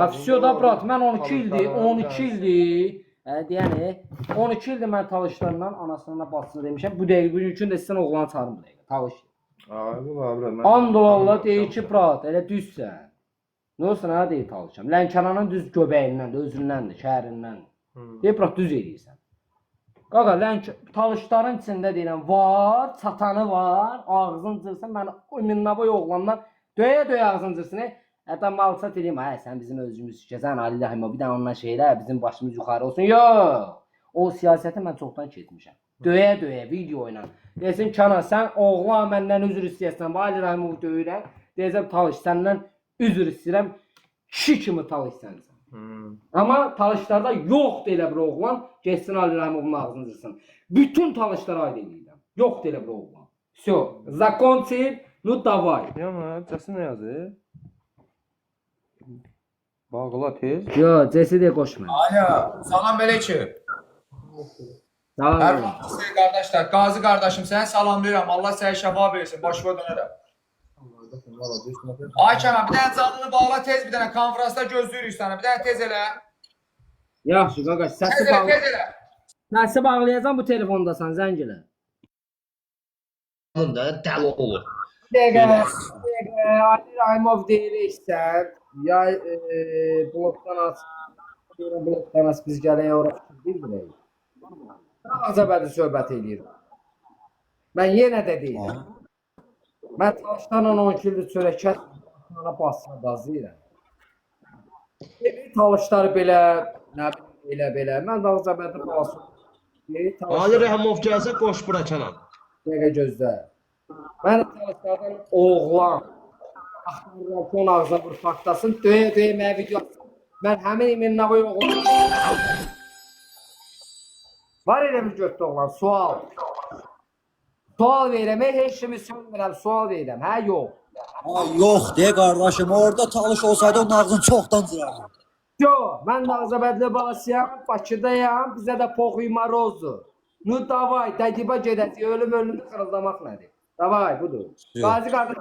Afsiyoda brat, mən 12 ildir, yəni 12 ildir mən talışlarla anasına bacısına demişəm. Bu dəqiqə bugün üçün də sizin oğlanı çağırım bu dəqiqə. Talış. Ay bu abla. Andolalla deyir ki, brat, elə düzsən. Nə olsun, nə deyir talışam? Lənkəranın düz göbəyindəndir, özündəndir, şəhərindəndir. Deyir, brat, düz eləyirsən. Qaqa, talışların içində deyirəm, var, çatanı var, ağzın cırsan, mən minnaboy oğlanlar döyə-döyə ağzın cırsın. Hətta malsat edeyim, sən bizim özümüz şükəsən, Ali Rəhimov, bir də ondan şeylə, bizim başımız yuxarı olsun. Yox, o siyasəti mən çoxdan keçmişəm. Döyə-döyə, video ilə. Desin, Kənan, sən oğlan məndən üzr istəyəsən, Ali Rəhimov döyürəm, deyəcəm, talış, səndən üzr istəyirəm, kişi kimi talış sənsən. Amma talışlarda yoxdur elə bir oğlan, geçsin Ali Rəhimovun ağzını cırsın. Bütün talışlara aid edirəm. Yoxdur elə bir oğlan. Всё, закончил, ну давай. Yana, cəsi nə yazır? Bağla tez. Yo, Cesi de qoşma. Alo, salam aleyküm. Salam. Hər vaxtınız qardaşlar, Qazi qardaşım səni salamlayıram. Allah sənə şəfa versin. Başına dönərəm. Ay Kənan, bir dənə canını bağla tez, bir dənə konferansda gözləyirik səni. Bir dənə tez elə. Yaxşı, qaqa, Tez elə, tez elə. səsi bağlayacağam bu telefondasan, zəng elə. Bunda dəli olur. Dəqiqə, Ali Rəhimov deyiriksən, ya blokdan aç, blokdan aç, biz gələk ora bilmirəyik. Azəbədi söhbət edir. Mən yenə də deyirəm. Mən taşlarla 12 ildir çörəkət ana basına dazıyıram. Talışları belə, nə bilim, belə. Mən də Azəbədi basına. Ali Rəhimov gəlsə qoş bura Kənan. Dəqiqə gözlə. Mən talışlardan oğlan. Axtarıram ki, onun ağzına vur faktasın, döyə-döyə mənə video atsın. Mən həmin iminnaboy oğlan. Var elə bir götdü oğlan, sual. Sual verirəm, heç kimi sönmürəm, sual verirəm, hə, yox. Yox, de qardaşım, orada talış olsaydı onun ağzını çoxdan cırardım. Yox, mən də Azəbədli balasıyam, Bakıdayam, bizə də poxuy marozdur. Nu, davay, dədibə gedəcək, ölüm xırıldamaq nədir? Davay, budur. Qazi qardaş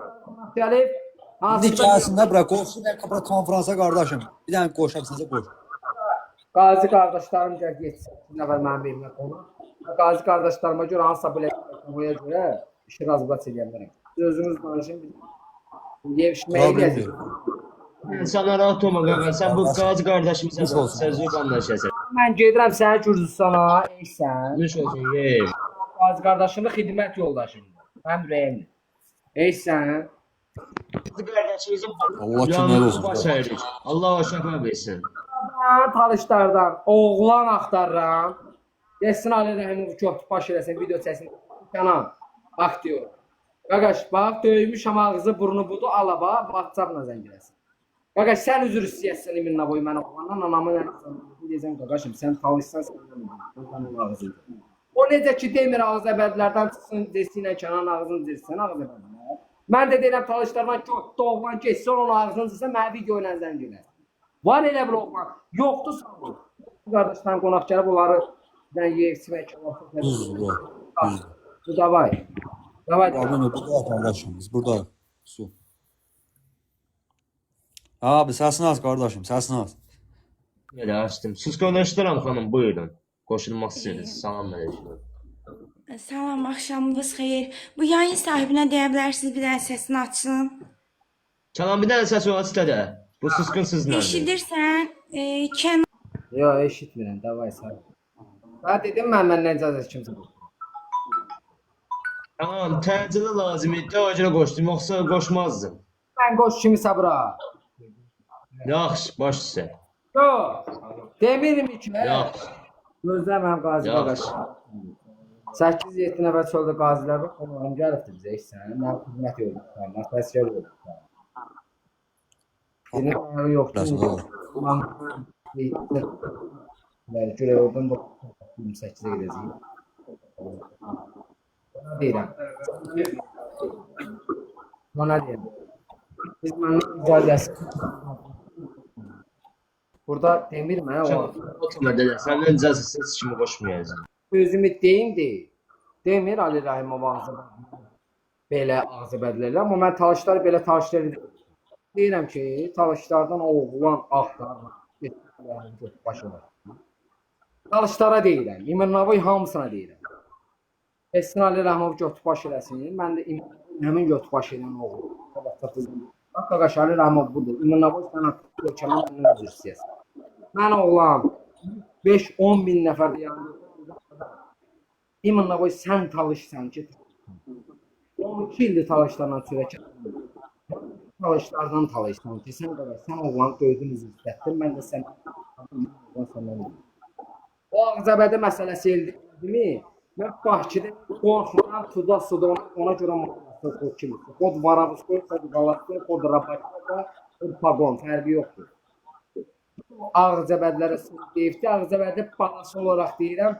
gəlib, İndi gəlsin də bura, qoşu bura konferansa qardaşım. Bir dənə qoşaq sizə qoş. Qazi qardaşlarım gəl getsin. Bir nəfər mənim evimə qonur. Qazi qardaşlarıma görə hansısa biləyə görə işi razıqlat edə bilərəm. Özünüz danışın. Yevişməyə gəlir. Sən narahat olma qaqa, sən bu Qazi qardaşımıza sözlü anlaşasan. Mən gedirəm sənə Gürcüstana, eysən. Nuş olsun, yev. Qazi qardaşımın xidmət yoldaşımdır. Mənim ürəyimdir. Eysən. Qazi qardaşımızın Allah kimlər olsun. baş əyirik. Allah şəfa versin. Mən talışlardan oğlan axtarıram. Yesin Ali Rəhimov köftü baş eləsin, video çəksin. Kənan, aktyor. Qaqaş, bax, döymüşəm ağzı, burnu budu, alaba, WhatsApp-la zəng eləsin. Qaqaş, sən üzr istəyəsən iminlə boy mənə oğlandan, anamın əlində deyəcəm, qaqaşım, sən talışsan, sən ağzı. O necə ki, demir ağız əbədlərdən çıxsın, desinə Kənan ağzını dirsin, ağız əbədlər. Mən də deyirəm, talışlardan köftü oğlan geçsin, onun ağzını dirsin, mənə video ilə zəng eləsin. Var elə bir oğlan, yoxdur sanırım. Bu qardaşdan qonaq gəlib, onları yeyib-içmək Düzdür, düzdür. Bu davay. Davay. Burada qardaşım, biz buradayıq. Su. Abi, səsini az qardaşım, səsini az. Elə açdım. Siz konuşduram xanım, buyurun. Qoşulmaq istəyirsiniz. Salam aleyküm. Salam, axşamınız xeyir. Bu yayın sahibinə deyə bilərsiniz bir dənə səsini açsın. Kənan bir dənə səs ola istədə. Bu sıskın sizlərdir. Eşidirsən? Kənan. Yox, eşitmirəm, davay sağ ol. Ben dedim məndən icazət kimsə. Tamam, təcili lazım idi, o görə qoşdum, yoxsa qoşmazdım. Mən qoş kimisə bura. Yaxşı, baş üstə. Yox, demirim ki. Yaxşı. Gözlə mənim qazi qardaş. 8-7 nəfər çöldə qazilər var, qonağım gəlibdir bizə, sən. Mən xidmət yolum, məsələskər yolum. Yine yoxdur. Ben şuraya oradan da 28'e gideceğim. Ona deyirəm. Ona deyirəm. Biz məndən icazəsi. Burada demir mənə o. Oturma dedə, səndən icazəsiz kimi qoşmayacağım. Özümü deyim deyil. Demir Ali Rəhimov ağzı belə ağzı bədlərlər. Amma mən talışları belə talışları deyirəm ki, talışlardan oğlan axtarma. Başına. Talışlara deyirəm. İmrnavoy hamısına deyirəm. Esin Ali Rəhmov götbaş eləsin. Mən də həmin götbaş eləyən oğlu. Bax, qaqaş Ali Rəhmov budur. İmrnavoy sən artıq ölkəmə məndən üzr istəyəsən. Mən oğlan 5-10 min nəfər yanında. İmrnavoy sən talışsan ki, 12 ildir talışlarla sürəkən. Talışlardan talışsan ki, sən oğlan döydün üzr istətdin. Mən də səndən o Ağcabədi məsələsi elədimi? Mən Bakıda qorxudan tuda suda ona görə mağazası kimi. Kod Varavskoy, kod Galatskoy, kod Rabatkova, kod Pagon fərqi yoxdur. Ağcabədlərə deyibdi. Ağcabədi balası olaraq deyirəm,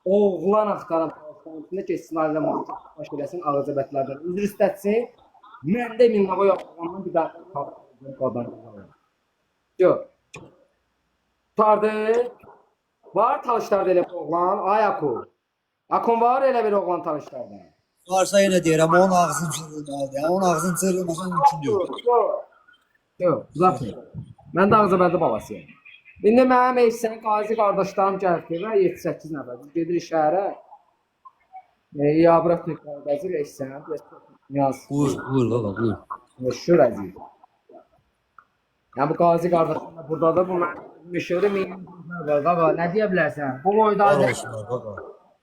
oğlan axtaran talışlarında keçsin ailə mağazası baş eləsin, Ağcabədlərdən üzr istətsin. Mən də Minlava yoxlamandan bir daha talışlardan. Yox. Tutardı. Var talışlarda elə bir oğlan, ay Akun. Akun var elə bir oğlan talışlarda. Varsa yenə deyirəm, onun ağzını çırılmalıdır. Onun ağzını çırılmasa mümkün deyil. Yox, uzatmayın. Mən də Ağcabədi balasıyam. İndi mənim Eysən qazi qardaşlarım gəldi və 7-8 nəfər. Gedirik şəhərə. Yabıraq Teknoloji Eysən. Yaz. Buyur baba, buyur. Məşhur əziz. Yəni bu qazi qardaşım da buradadır. Bu məşhur var. Nə deyə bilərsən? Bu boyda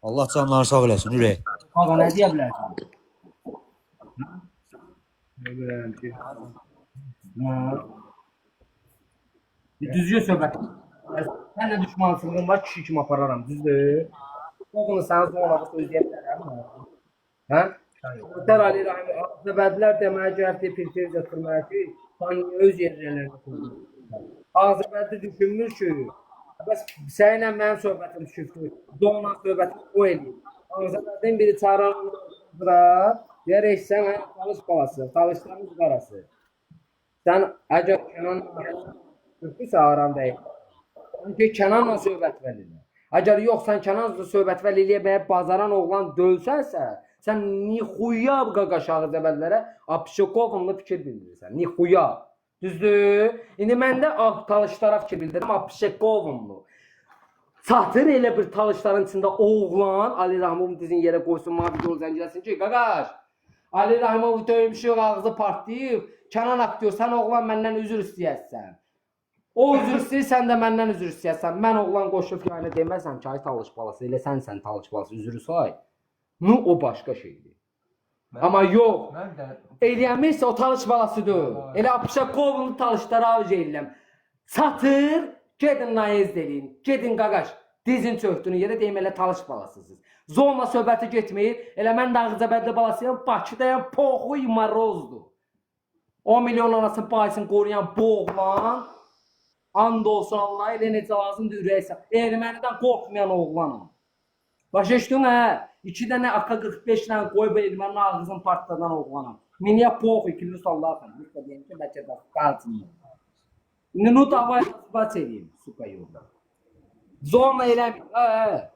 Allah canlarını sağ eləsin, ürək. Qaqa nə deyə bilərsən? Nə bilirəm ki. Düzgün söhbət. Sən də düşmançılığın var, kişi kimi apararam, düzdür? Oğlunu sənə zorla söyləyə bilərəm. Hə? Ötər Ali Rahim, Ağzabədlər deməyə gəldi, pirtiriz ötürməyə ki, öz yerlərini qoyur. Ağzabədli düşünmür ki, bəs sənlə mənim söhbətim düşübdür, doğulan söhbətim o eləyir. Ağzabədin biri çağıranlar, deyərək sən talış balası, talışlarımız qarası. Sən əgər Kənanla söhbətsə aram deyil. Çünki Kənanla söhbət verirlər. Əgər yox, sən Kənanla söhbət verirləyə bazaran oğlan dölsənsə, sən nixuya qaqaş Ağzabədlərə Apşekovunla fikir bildirirsən. Nixuya. Düzdür? İndi mən də talışlara fikir bildirim Apşekovunlu. Çatır elə bir talışların içində oğlan Ali Rahmovun dizin yerə qoysun, mavi yol zənciləsin ki, qaqaş Ali Rahmovu döymüşük, ağzı partlayıb, Kənan aktyor, sən oğlan məndən üzr istəyəsən. O üzr istəyir, sən də məndən üzr istəyəsən. Mən oğlan qoşub yəni deməsəm ki, ay talış balası, elə sən talış balası üzrü say. O başqa şeydir. Amma yox, eləyəmirsə o talış balasıdır. Elə Apşakovunu talışlara avc eləyəm. Satır, gedin nayezd eləyin, gedin qaqaş, dizin çöktünü yerə deyim elə talış balasısınız. Zorla söhbəti getməyir, elə mən də Ağzabədli balasıyam, Bakıdayam, poxuy marozdur. 10 milyon anasını bahisini qoruyan bu oğlan, and olsun Allah, elə necə lazımdır ürəksə, ermənidən qorxmayan oğlanım. Başa düşdün hə? 2 dənə AK-45 ilə qoyub ermənin ağzını partladan oğlanam. Miniyə pox, ikili sallarsan. Lütfə deyim ki, bəlkə də qalsın. İndi nu davaya asbat edeyim, suka yolda. Zorla eləmir.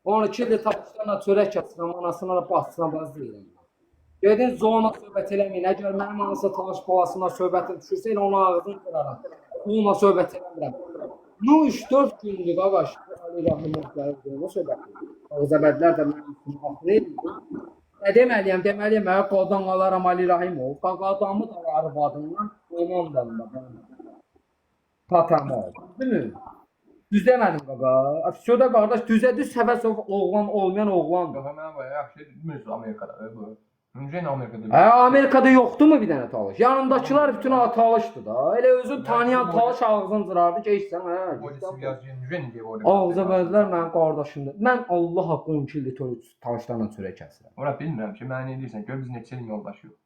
12 ildir tapışlarına çörək kəsirəm, anasına da bahsına bazı deyirəm. Gedin zorla söhbət eləməyin. Əgər mənim anası talaş balasına söhbətim düşürsə, elə onun ağzını qıraram. Onunla söhbət eləmirəm. Nu 3-4 gündür qaqaş. Ali Rahimov söhbət edir. Ağzabədlər də mənim üçün haqlı edir. Nə deməliyəm? Deməliyəm, qadan alaram Ali Rahimov. Qadamı da arvadından, ondan da. Patama. Bilmiyorum. Düz demədim qaqa. Afisyoda qardaş düzə düz səfər oğlan olmayan oğlandır. Qaqa mənə bayağı yaxşı bilmirsən Amerikada. Öncə Amerikada. Amerikada yoxdur mu bir dənə talış? Yanındakılar bütün talışdı da. Elə özün tanıyan talış ağzını cırardı ki, eşsən hə. Ağzabədlər mənim qardaşımdır. Mən Allah haqqı 12 ildir talışlarla çörək kəsirəm. Ora bilmirəm ki, mənə nə deyirsən? Gör biz neçə ilin yoldaşıyıq.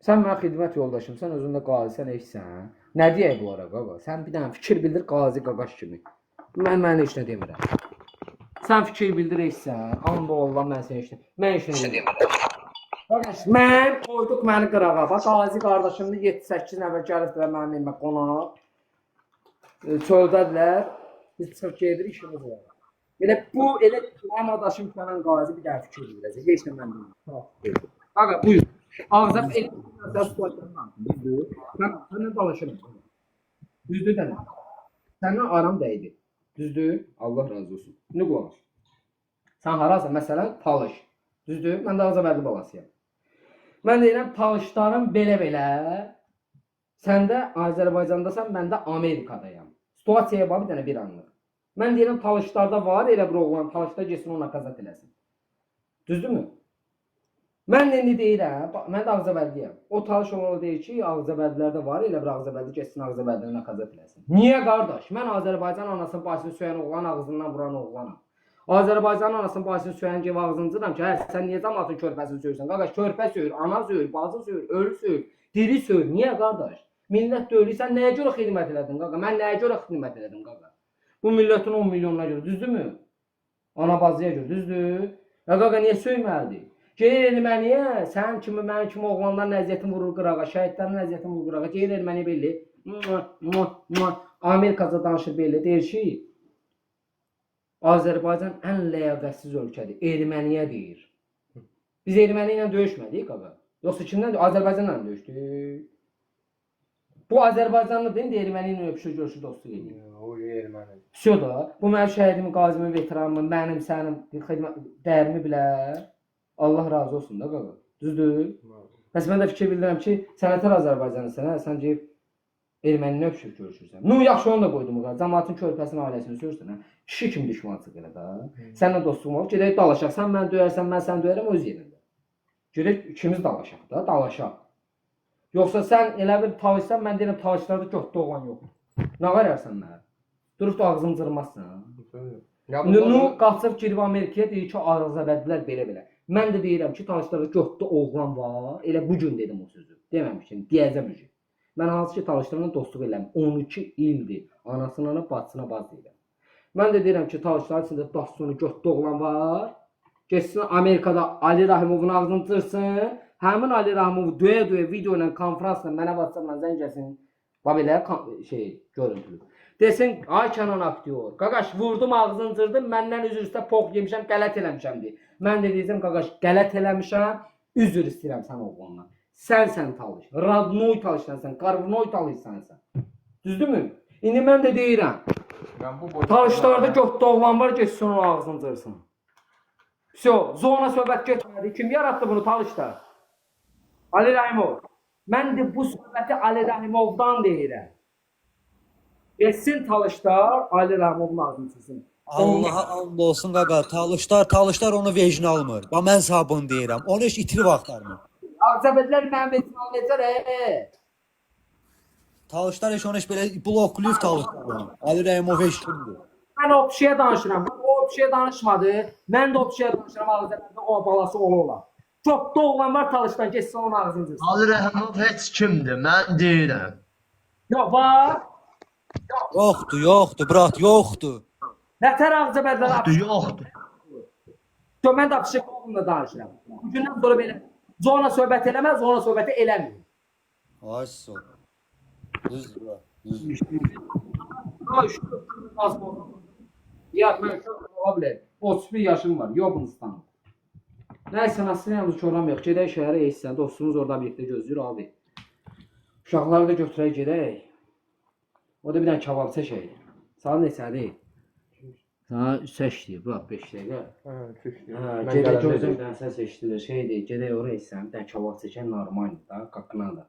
Sən mənim xidmət yoldaşımsan, özün də qazisən, eşsən. Nə deyək bu ara qaqa? Sən bir dənə fikir bildir qazi qaqaş kimi. Mən heç nə demirəm. Sən fikir bildir, eşsən. And Allah mən sənə heç nə. Mən heç nə demirəm. Qardaş, mən qoyduq məni qırağa. Bax, qazi qardaşımdır, 7-8 nəfər gəlibdilər mənim evimə qonaq. Çöldədilər. Biz çıxıb gedirik, işimiz var. Elə bu, elə mənim adaşım Kənan qazi bir dənə fikir bildirəcək. Heç nə mən demirəm. Qaqa, buyur. Ağza elə düzdür. Səndən danışırım. Düzdür də. Səndən aram dəydi. Düzdür? Allah razı olsun. İndi qulaq as. Sən harasan? Məsələn, Talış. Düzdür? Mən də Ağcabədi balasıyam. Mən deyirəm, Talışların belə-belə. Sən də Azərbaycandasan, mən də Amerikadayam. Situasiyaya bax bir dənə bir anlıq. Mən deyirəm, Talışlarda var, elə bir oğlan Talışda getsin ona qazat eləsin. Düzdürmü? Mən indi deyirəm, mən də Ağcabədliyəm. O Talış olanı deyir ki, Ağcabədilərdə var, elə bir Ağcabədli getsin Ağcabədiliyinə qazat eləsin. Niyə qardaş? Mən Azərbaycan anasının başını söyən oğlan, ağzından vuran oğlanam. Azərbaycanın anasının başını söyən ki, ağzını cıram ki, sən niyə cəmatın körpəsini söyürsən? Qardaş, körpə söyür, ana söyür, bacı söyür, ölü söyür, diri söyür. Niyə qardaş? Millət də ölü, sən nəyə görə xidmət elədin qaqa? Mən nəyə görə xidmət elədim qaqa? Bu millətin 10 milyonuna görə, düzdürmü? Ana bacıya görə, düzdür? Ya qaqa, niyə söyməlidir? Geyir erməniyə, sən kimi, mənim kimi oğlanların əziyyətin vurur qırağa, şəhidlərin əziyyətin vurur qırağa. Geyir erməniyə belli, Amerikada danışır belli, deyir ki, Azərbaycan ən ləyaqətsiz ölkədir, erməniyə deyir. Biz erməni ilə döyüşmədik qaqa. Yoxsa kimdən? Azərbaycanla döyüşdük. Bu Azərbaycanlı deyil, erməni ilə öpüşür, görüşür, dostluq edir. O erməni. Всё da, bu mənim şəhidimi, qazimi, veteranımı, mənim, sənin dəyərimi bilər. Allah razı olsun da qaqa. Düzdür? Bəs mən də fikir bildirəm ki, sənətər Azərbaycanlısan, hə? Sən deyib ermənini öpüşüb görüşürsən. Nu, yaxşı onu da qoydum qaqa. Cəmaatın körpəsinin ailəsini söyürsən, hə? Kişi kimi düşmançılıq elə da. Səninlə dostluğum olub, gedək dalaşaq. Sən məni döyərsən, mən səni döyərəm öz yerində. Gedək ikimiz dalaşaq da, dalaşaq. Yoxsa sən elə bir talışsan, mən deyirəm talışlarda götdə oğlan yox. Nə qararsan mənə? Durub da ağzını cırmazsan. Nu, qaçıb girib Amerikaya deyir ki, Ağcabəddilər belə-belə. Mən də deyirəm ki, talışlarda götdə oğlan var. Elə bu gün dedim o sözü. Deməmişdim, deyəcəm bu gün. Mən hansı ki, talışlarla dostluq eləm. 12 ildir. Anasına, bacısına baz deyirəm. Mən də deyirəm ki, talışların içində Dastonu götdə oğlan var. Geçsin Amerikada Ali Rahimovun ağzını cırsın. Həmin Ali Rahimovu döyə-döyə video ilə, konferansla, mənə WhatsApp-la zəng gəlsin. Bax belə görüntülü. Desin, ay Kənan aktyor, qaqaş vurdum ağzını cırdım, məndən üzr üstə pox yemişəm, qələt eləmişəm deyir. Mən də deyəcəm, qaqaş qələt eləmişəm, üzr istəyirəm sən oğlanla. Sən talış, radnoy talışsan, qarvnoy talışsan sən. Düzdürmü? İndi mən də deyirəm, talışlarda götdə oğlan var, geçsin onun ağzını cırsın. Всё, zona söhbət getmədi. Kim yarattı bunu talışda? Ali Rahimov. Mən də bu söhbəti Ali Rahimovdan deyirəm. Geçsin talışlar, Ali Rahimovun ağzını cırsın. Allaha and olsun qaqa, talışlar onu vecin almır. Bax mən sağ bunu deyirəm. Onu heç itirib axtarmır. Ağcabədilər mənim vecin almayacaq, Talışlar heç onu heç belə bloklayıb talışlar. Ali Rahimov heç kimdir. Mən o kişiyə danışıram. O kişiyə danışmadı. Mən də o kişiyə danışıram. Ağcabəddə o balası ola. Çok da oğlan var talışdan, geçsin onun ağzını cırsın. Ali Rəhimov heç kimdir, mən deyirəm. Yox, var. Yoxdur, brat, yoxdur. Nətər Ağcabədlər Yoxdur. Mən də apışıq oğlumla danışıram. Bugündən sonra belə zona söhbət eləməz, zona söhbəti eləmir. Ay sol. Düzdür, brat. Ay, şu pasport. Ya, mən ola bilər. 31 yaşım var, Yobunstanım. Nəysə, nasıl yalnız çoram yox. Gedək şəhərə eşsən, dostumuz orada birlikdə gözləyir abi. Uşaqları da götürək gedək. O da bir dənə kebab çəkək. Saat neçədir? Saat 3 deyir, bırak 5 dəqiqə. Gedək gözlə bir dənə səs eşidilir. Şeydir, gedək oraya eşsən, bir dənə kebab çəkək normaldir da, qaqına da.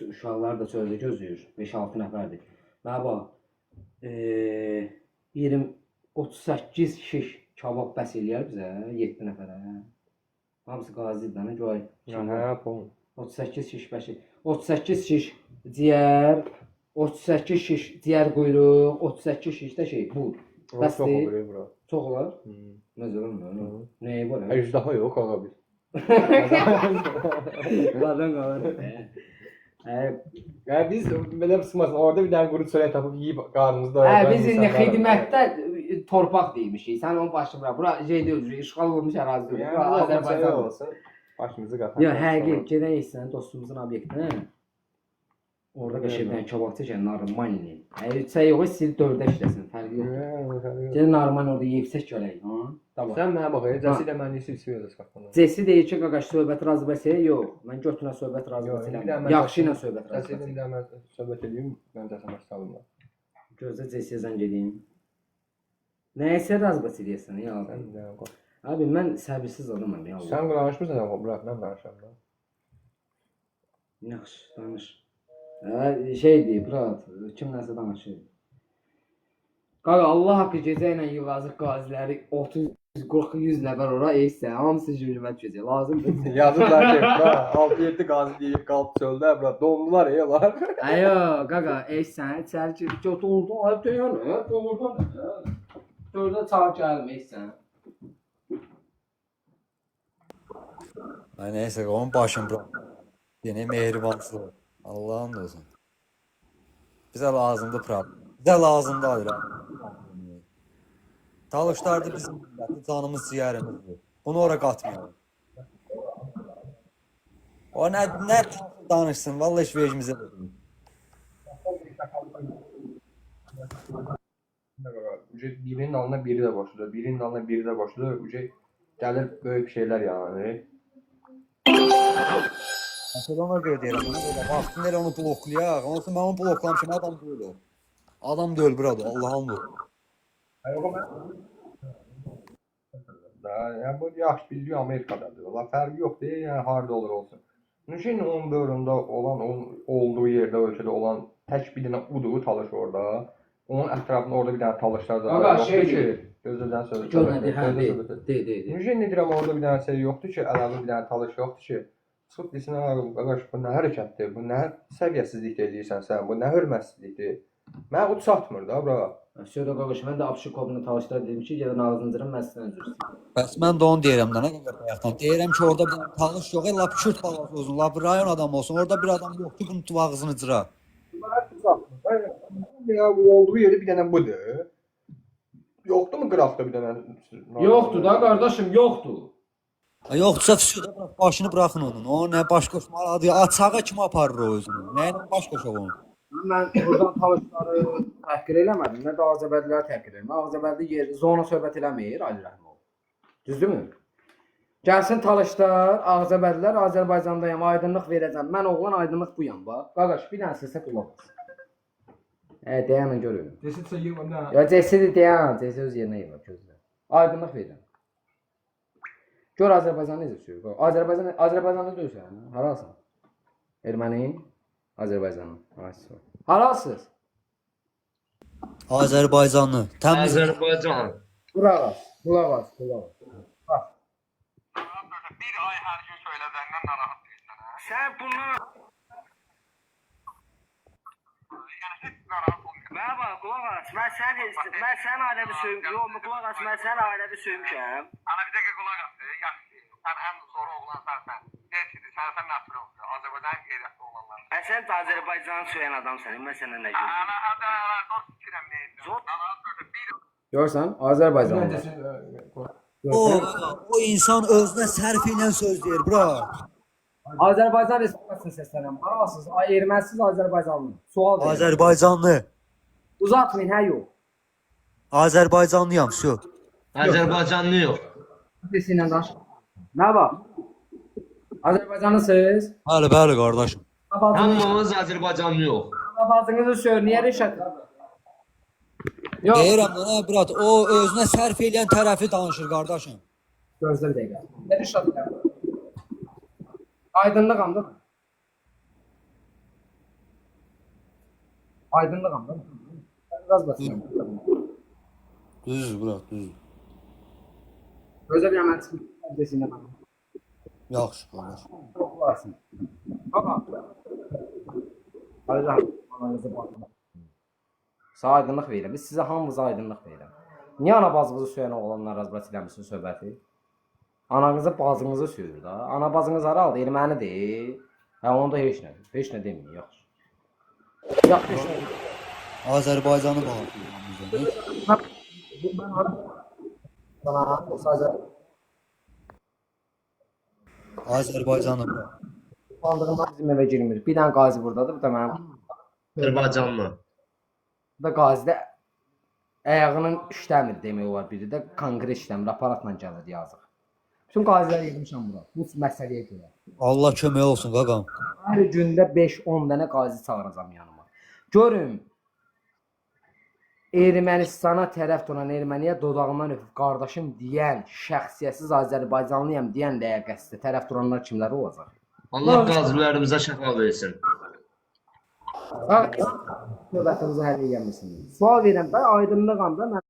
Uşaqlar da çöldə gözləyir, 5-6 nəfərdir. Mənə bax, 38 şiş kebab bəs eləyər bizə, 7 nəfərə. Hamısı qazidir, göy. 38 şiş bəşi. 38 şiş ciyər, 38 şiş ciyər quyruq, 38 şiş də şey, bu. Bəsdir. Çox olar? Məzələn mi? Nəyi var? Əcdaha yox, ağa biz. Qadan qalır. Yəni biz belə sımasın, orada bir dənə quru çörək tapıb yeyib qarnımızı doyuraq. Biz indi xidmətdə torpaq deymişik. Sən onun başı bura. Bura şeydə özü işğal olmuş ərazidir. Yəni Azərbaycan olsun. Başımızı qataq. Ya həqiqi gedək sən dostumuzun obyektinə. Orada qəşəngdən kabab çəkən normalni. Heç yox, siz 4-də işləsin, fərqi yox. Gəlin normal orada yeyibsək görək, ha? Tamam. Sən mənə bax, Cəsi ilə mən istəyirəm söhbət qatdan. Cesi deyir ki, qaqaş söhbət razı bəsə, yox. Mən götünə söhbət razı Yox, bir bəsə. də mən Yaxşı ilə söhbət razı Cəsi ilə bəsə. bir də mən söhbət edeyim, mən Cəsi məsləhətimlə. Gözlə Cesiyə zəng edeyim. Nəyəsə razı bəsə deyəsən, ya. Sən də qoy. Abi mən səbirsiz adamam ya. Sən danışmırsan amma bırak mən danışıram da. Yaxşı, danış. Şeydir, brat, kim nəsə danışır. Qaqa, Allah haqqı gecə ilə yığazıq qaziləri 30, 40, 100 nəfər ora eysən, hamısı cümlət gecə, lazımdır. Yazıblar ki, 6-7 qazi deyib qalıb çöldə, bura dondular onlar. Ayo, qaqa, eysən, içəri girib götürdün, ayıb deyən, doğrudan. Dördə çağ gəlmə, eysən. Ay neyse onun başını bırak. Yine mehribansız. Allah'ın olsun. Bize lazımdı problem. Bize lazımdı ayrı. Talışlardı bizim milleti, canımız ciğerimizdi. Bunu oraya katmayalım. O ne danışsın, vallahi hiç vecimize değil. Birinin alına biri de başlıyor, birinin alına biri de başlıyor. Gəlir böyük şeyler yani. Mesela ona göre deyirəm, ona göre vaxtın elə onu bloklayaq. Ondan sonra mən onu bloklamışım, adam deyil o. Adam deyil burada, Allah'ın bu. Ya bu yaxşı biliyor Amerika'dadır. Ola fərqi yoxdur, yəni harda olur olsun. Nüşin onun dövründə olan, onun olduğu yerdə, ölkədə olan tək bir dənə uduğu talış orada. Onun ətrafında orada bir dənə talışlar da Qaqa, şey gözlədən söz. Görmədi, hə, deyil. Nüşin nedirəm orada bir dənə şey yoxdur ki, əlavə bir dənə talış yoxdur ki. Çıxıb desin, qaqaş, bu nə hərəkətdir, bu nə səviyyəsizlik eləyirsən sən, bu nə hörmətsizlikdir. Mənə o çatmır da, bura. Söyle qaqaş, mən də Abşikovunu talışlar dedim ki, gəlin ağzını cırım, mən sizdən üzr istəyirəm. Bəs mən də onu deyirəm də, nə qədər bayaqdan. Deyirəm ki, orada bir talış yox, lap kürt balası olsun, lap rayon adamı olsun. Orada bir adam yox ki, bunun ağzını cıra. Ya bu olduğu yeri bir dənə budur. Yoxdur mu qrafda bir dənə? Yoxdur da qardaşım, yoxdur. Yoxdursa fısıyor da başını bırakın onun. O nə baş qoşmalı adı, açağa kimi aparır o özünü. Nə ilə baş qoşaq onu? Mən buradan talışları təhqir eləmədim, nə də Azəbədliləri təhqir elədim. Azəbədli yer, zona söhbət eləmir, Ali Rəhimov. Düzdürmü? Gəlsin talışlar, Azəbədlilər, Azərbaycandayam, aydınlıq verəcəm. Mən oğlan aydınlıq buyam, bax. Qaqaş, bir dənə səsə qulaq as. Deyənə görürüm. Desin sən yığım da. Ya Cəsidir deyən, Cəsi öz yerinə yığıb gözlə. Aydınlıq verirəm. Gör Azərbaycan necə sürür. Azərbaycanlı deyirsən, haralsan? Erməni? Azərbaycanlı. Haralsınız? Azərbaycanlı. Təmiz. Azərbaycan. Qulaq as. Bax. Bir ay hər gün söylədəndən narahat deyilsən, hə? Sən bunu Yəni heç narahat olmuyor. Mənə bax, qulaq as. Mən sənin ailəvi söyüm. Yox, qulaq as. Mən sənin ailəvi söymüşəm. Ana bir dəqiqə qulaq as. Yaxşı. Sən ən zor oğlansan. Deyirsən, sən nəfər oldu. Azərbaycan qeyrətli oğlanlar. Sən də Azərbaycanı söyən adamsan. Mən səndən nə görürəm? Ana hada zor fikirəm neydi? Zor. Görsən, Azərbaycanlı. O insan özünə sərf ilə söz deyir, bura. Azərbaycan Respublikasını səslənəm. Haralsınız? Ermənisiz Azərbaycanlı. Sual verin. Azərbaycanlı. Uzatmayın, hə yox. Azərbaycanlıyam, su. Azərbaycanlı yox. Birisindən danış. Nə bax? Azərbaycanlısınız? Bəli, bəli, qardaşım. Hamımız Azərbaycanlı yox. Bacınızı sör, niyə rəşət? Yox. Deyirəm də, nə brat, o özünə sərf eləyən tərəfi danışır, qardaşım. Gözlə bir dəqiqə. Nə rəşət? Aydınlığam da. Aydınlığam da. Biraz basıyorum. Düz, brat, düz. Gözlə bir əməl çıxın. Desinə bana. Yaxşı, qardaşım. Yoxlarsın. Baba. Allah ananızı baxın. Sizə aydınlıq verirəm. Biz sizə hamımıza aydınlıq verirəm. Niyə ana bacınızı söyən oğlanlar razbət eləmişsin söhbəti? Ananızı bacınızı söyür da. Ana bacınız haralıdır? Ermənidir. Hə onda heç nə. Heç nə deməyin, yaxşı. Yaxşı, heç nə. Azərbaycanı bağlı. Bana o sadəcə Azərbaycanı bura. Sandığımda bizim evə girmir. Bir dənə qazi buradadır, bu da mənim Azərbaycanlı. Da qazidə ayağının işləmir demək olar biri də konkret işləmir, aparatla gəlir yazıq. Bütün qaziləri yığmışam bura bu məsələyə görə. Allah kömək olsun qaqam. Hər gündə 5-10 dənə qazi çağıracam yanıma. Görüm Ermənistana tərəf duran, Erməniyə dodağından öpüb qardaşım deyən, şəxsiyyətsiz Azərbaycanlıyam deyən ləyaqətli tərəf duranlar kimlər olacaq? Allah qazilərimizə şəfa versin. Növbətinizi həll edəmişsiniz. Sual verirəm, aydınlığam da mən